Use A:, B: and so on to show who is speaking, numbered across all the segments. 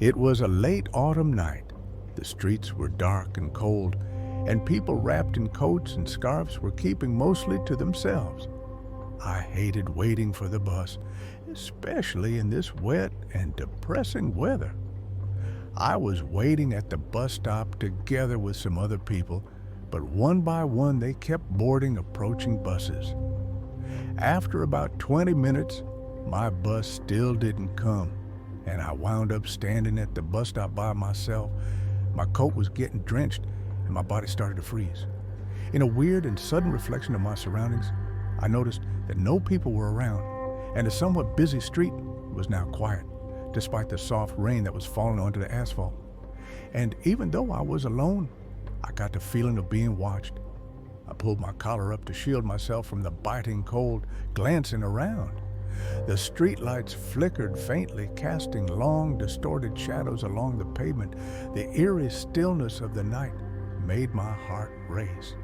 A: It was a late autumn night. The streets were dark and cold, and people wrapped in coats and scarves were keeping mostly to themselves. I hated waiting for the bus, especially in this wet and depressing weather. I was waiting at the bus stop together with some other people, but one by one they kept boarding approaching buses. After about 20 minutes, my bus still didn't come, and I wound up standing at the bus stop by myself. My coat was getting drenched, and my body started to freeze. In a weird and sudden reflection of my surroundings, I noticed that no people were around, and the somewhat busy street was now quiet, despite the soft rain that was falling onto the asphalt. And even though I was alone, I got the feeling of being watched. I pulled my collar up to shield myself from the biting cold, glancing around. The streetlights flickered faintly, casting long, distorted shadows along the pavement. The eerie stillness of the night made my heart race.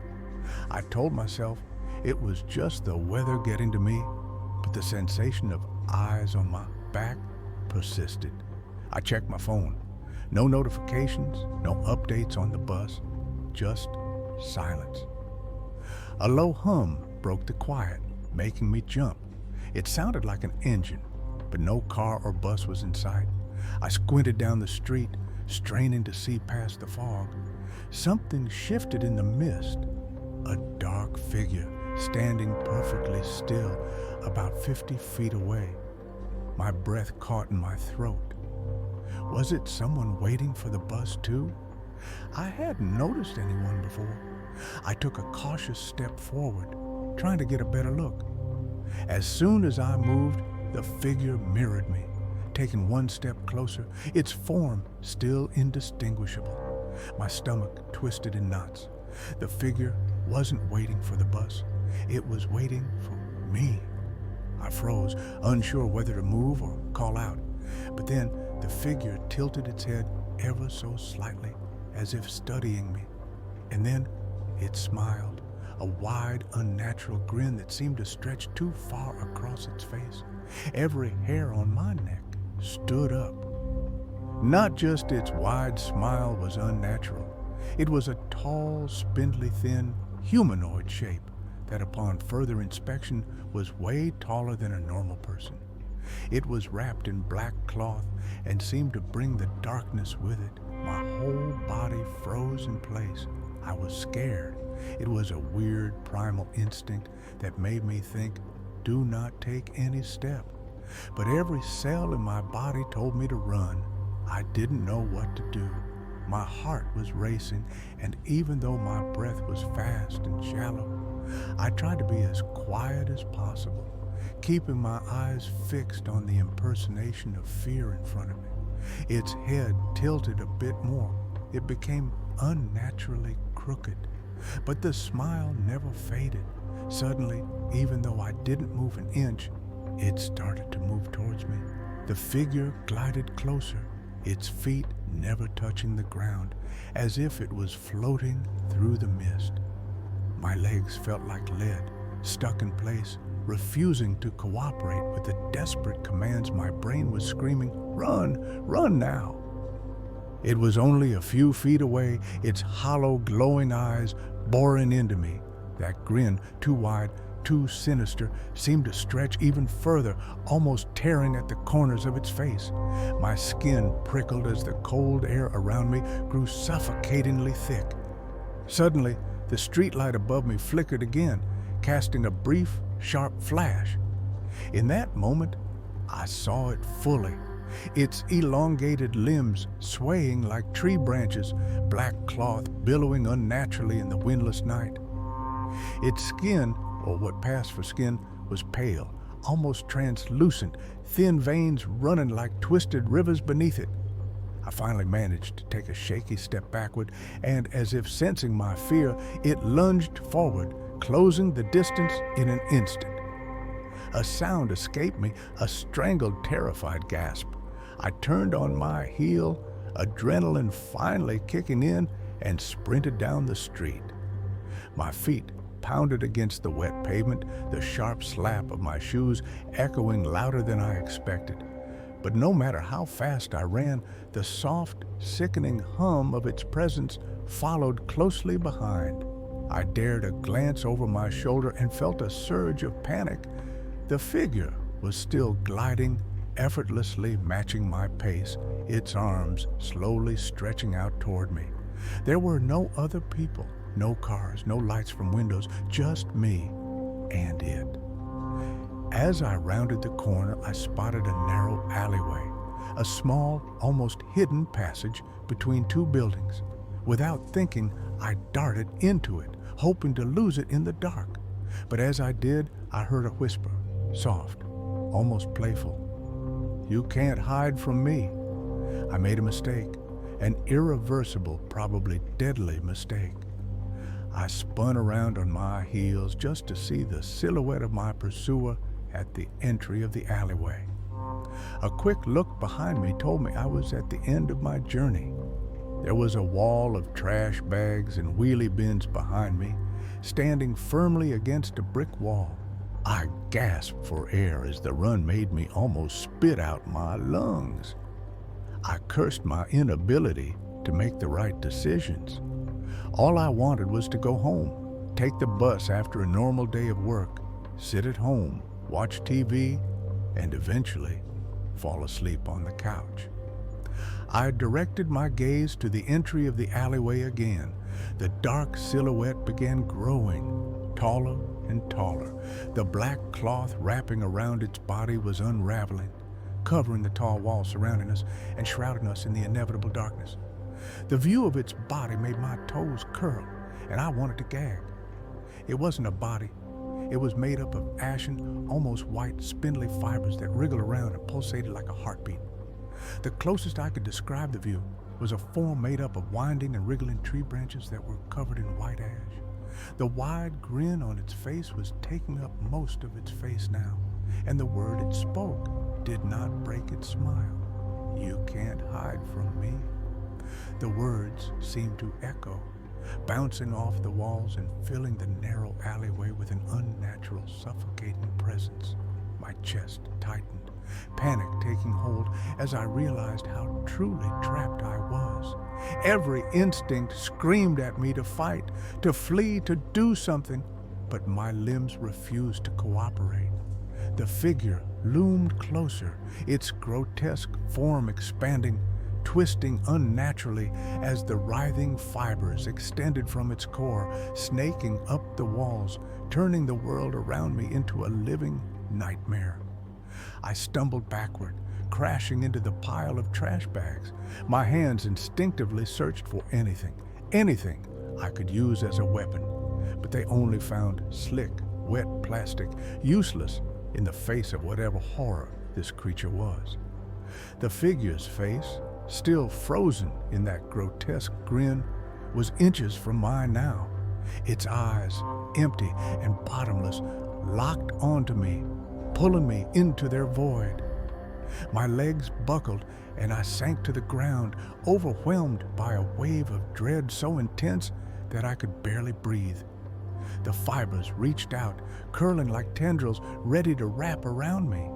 A: I told myself it was just the weather getting to me, but the sensation of eyes on my back persisted. I checked my phone. No notifications, no updates on the bus, just silence. A low hum broke the quiet, making me jump. It sounded like an engine, but no car or bus was in sight. I squinted down the street, straining to see past the fog. Something shifted in the mist. A dark figure standing perfectly still, about 50 feet away. My breath caught in my throat. Was it someone waiting for the bus too? I hadn't noticed anyone before. I took a cautious step forward, trying to get a better look. As soon as I moved, the figure mirrored me. Taking one step closer, its form still indistinguishable. My stomach twisted in knots. The figure wasn't waiting for the bus. It was waiting for me. I froze, unsure whether to move or call out. But then the figure tilted its head ever so slightly, as if studying me. And then it smiled, a wide, unnatural grin that seemed to stretch too far across its face. Every hair on my neck stood up. Not just its wide smile was unnatural. It was a tall, spindly, thin, humanoid shape that upon further inspection was way taller than a normal person. It was wrapped in black cloth and seemed to bring the darkness with it. My whole body froze in place. I was scared. It was a weird primal instinct that made me think, do not take any step. But every cell in my body told me to run. I didn't know what to do. My heart was racing, and even though my breath was fast and shallow, I tried to be as quiet as possible, keeping my eyes fixed on the impersonation of fear in front of me. Its head tilted a bit more. It became unnaturally crooked, but the smile never faded. Suddenly, even though I didn't move an inch, it started to move towards me. The figure glided closer, its feet never touching the ground, as if it was floating through the mist. My legs felt like lead, stuck in place, refusing to cooperate with the desperate commands my brain was screaming, "Run! Run now!" It was only a few feet away, its hollow, glowing eyes boring into me. That grin, too wide, too sinister, seemed to stretch even further, almost tearing at the corners of its face. My skin prickled as the cold air around me grew suffocatingly thick. Suddenly, the streetlight above me flickered again, casting a brief, sharp flash. In that moment, I saw it fully. Its elongated limbs swaying like tree branches, black cloth billowing unnaturally in the windless night. Its skin, or what passed for skin, was pale, almost translucent, thin veins running like twisted rivers beneath it. I finally managed to take a shaky step backward, and as if sensing my fear, it lunged forward, closing the distance in an instant. A sound escaped me, a strangled, terrified gasp. I turned on my heel, adrenaline finally kicking in, and sprinted down the street. My feet pounded against the wet pavement, the sharp slap of my shoes echoing louder than I expected. But no matter how fast I ran, the soft, sickening hum of its presence followed closely behind. I dared a glance over my shoulder and felt a surge of panic. The figure was still gliding, effortlessly matching my pace, its arms slowly stretching out toward me. There were no other people, no cars, no lights from windows, just me and it. As I rounded the corner, I spotted a narrow alleyway, a small, almost hidden passage between two buildings. Without thinking, I darted into it, hoping to lose it in the dark. But as I did, I heard a whisper, soft, almost playful. "You can't hide from me." I made a mistake, an irreversible, probably deadly mistake. I spun around on my heels just to see the silhouette of my pursuer at the entry of the alleyway. A quick look behind me told me I was at the end of my journey. There was a wall of trash bags and wheelie bins behind me, standing firmly against a brick wall. I gasped for air as the run made me almost spit out my lungs. I cursed my inability to make the right decisions. All I wanted was to go home, take the bus after a normal day of work, sit at home, watch TV, and eventually fall asleep on the couch. I directed my gaze to the entry of the alleyway again. The dark silhouette began growing, taller and taller. The black cloth wrapping around its body was unraveling, covering the tall wall surrounding us and shrouding us in the inevitable darkness. The view of its body made my toes curl, and I wanted to gag. It wasn't a body. It was made up of ashen, almost white, spindly fibers that wriggled around and pulsated like a heartbeat. The closest I could describe the view was a form made up of winding and wriggling tree branches that were covered in white ash. The wide grin on its face was taking up most of its face now, and the word it spoke did not break its smile. "You can't hide from me." The words seemed to echo, bouncing off the walls and filling the narrow alleyway with an unnatural, suffocating presence. My chest tightened, panic taking hold as I realized how truly trapped I was. Every instinct screamed at me to fight, to flee, to do something, but my limbs refused to cooperate. The figure loomed closer, its grotesque form expanding, twisting unnaturally as the writhing fibers extended from its core, snaking up the walls, turning the world around me into a living nightmare. I stumbled backward, crashing into the pile of trash bags. My hands instinctively searched for anything I could use as a weapon, but they only found slick, wet plastic, useless in the face of whatever horror this creature was. The figure's face, still frozen in that grotesque grin, was inches from mine now. Its eyes, empty and bottomless, locked onto me, pulling me into their void. My legs buckled and I sank to the ground, overwhelmed by a wave of dread so intense that I could barely breathe. The fibers reached out, curling like tendrils, ready to wrap around me.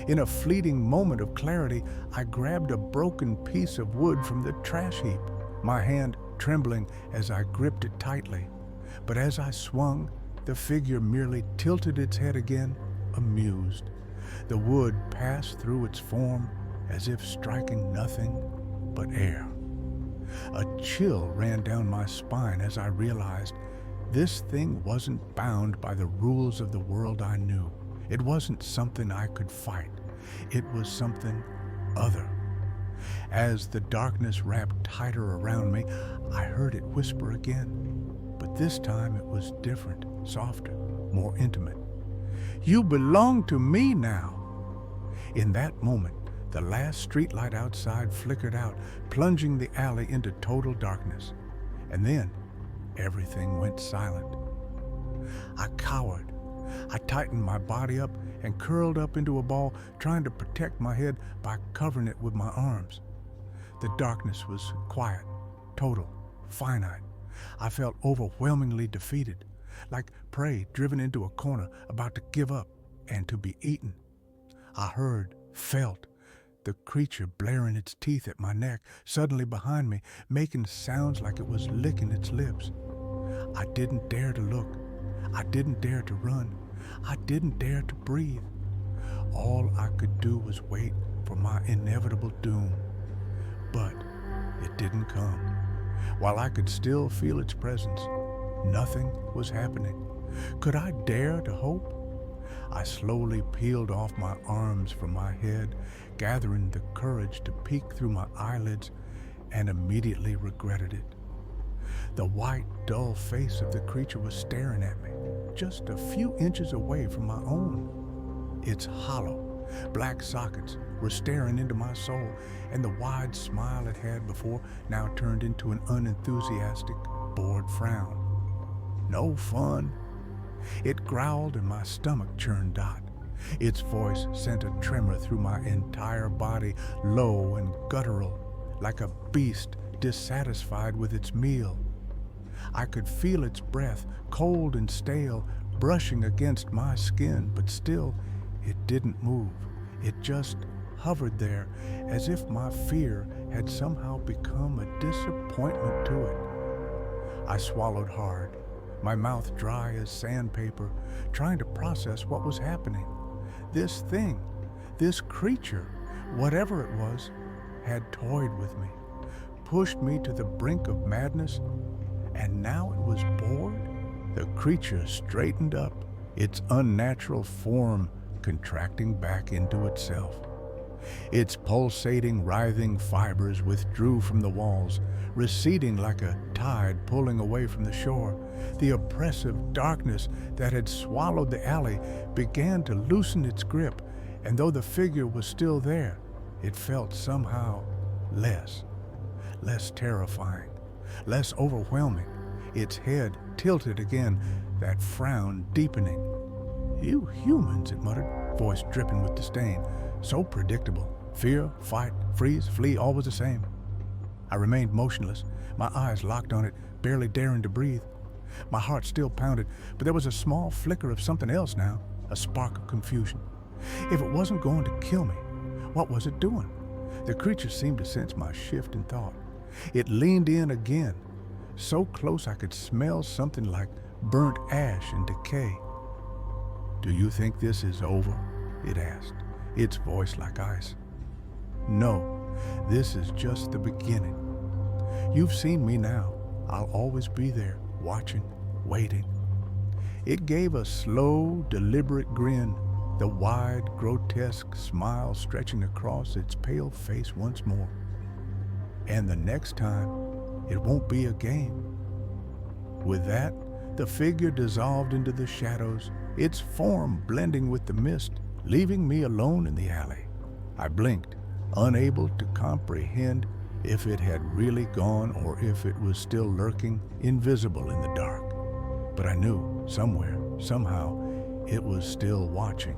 A: In a fleeting moment of clarity, I grabbed a broken piece of wood from the trash heap, my hand trembling as I gripped it tightly. But as I swung, the figure merely tilted its head again, amused. The wood passed through its form as if striking nothing but air. A chill ran down my spine as I realized this thing wasn't bound by the rules of the world I knew. It wasn't something I could fight. It was something other. As the darkness wrapped tighter around me, I heard it whisper again. But this time it was different, softer, more intimate. "You belong to me now." In that moment, the last streetlight outside flickered out, plunging the alley into total darkness. And then, everything went silent. I cowered. I tightened my body up and curled up into a ball, trying to protect my head by covering it with my arms. The darkness was quiet, total, finite. I felt overwhelmingly defeated, like prey driven into a corner, about to give up and to be eaten. I heard, felt the creature blaring its teeth at my neck, suddenly behind me, making sounds like it was licking its lips. I didn't dare to look. I didn't dare to run. I didn't dare to breathe. All I could do was wait for my inevitable doom. But it didn't come. While I could still feel its presence, nothing was happening. Could I dare to hope? I slowly peeled off my arms from my head, gathering the courage to peek through my eyelids, and immediately regretted it. The white, dull face of the creature was staring at me, just a few inches away from my own. Its hollow, black sockets were staring into my soul, and the wide smile it had before now turned into an unenthusiastic, bored frown. No fun. It growled and my stomach churned out. Its voice sent a tremor through my entire body, low and guttural, like a beast dissatisfied with its meal. I could feel its breath, cold and stale, brushing against my skin, but still it didn't move. It just hovered there, as if my fear had somehow become a disappointment to it. I swallowed hard, my mouth dry as sandpaper, trying to process what was happening. This thing, this creature, whatever it was, had toyed with me, pushed me to the brink of madness, and now it was bored? The creature straightened up, its unnatural form contracting back into itself. Its pulsating, writhing fibers withdrew from the walls, receding like a tide pulling away from the shore. The oppressive darkness that had swallowed the alley began to loosen its grip, and though the figure was still there, it felt somehow less terrifying, less overwhelming. Its head tilted again, that frown deepening. "You humans," it muttered, voice dripping with disdain. So predictable. Fear, fight, freeze, flee, all was the same. I remained motionless, my eyes locked on it, barely daring to breathe. My heart still pounded, but there was a small flicker of something else now, a spark of confusion. If it wasn't going to kill me, what was it doing? The creature seemed to sense my shift in thought. It leaned in again, so close I could smell something like burnt ash and decay. "Do you think this is over?" it asked, its voice like ice. "No, this is just the beginning. You've seen me now. I'll always be there, watching, waiting." It gave a slow, deliberate grin, the wide, grotesque smile stretching across its pale face once more. "And the next time, it won't be a game." With that, the figure dissolved into the shadows, its form blending with the mist, leaving me alone in the alley. I blinked, unable to comprehend if it had really gone or if it was still lurking, invisible in the dark. But I knew, somewhere, somehow, it was still watching.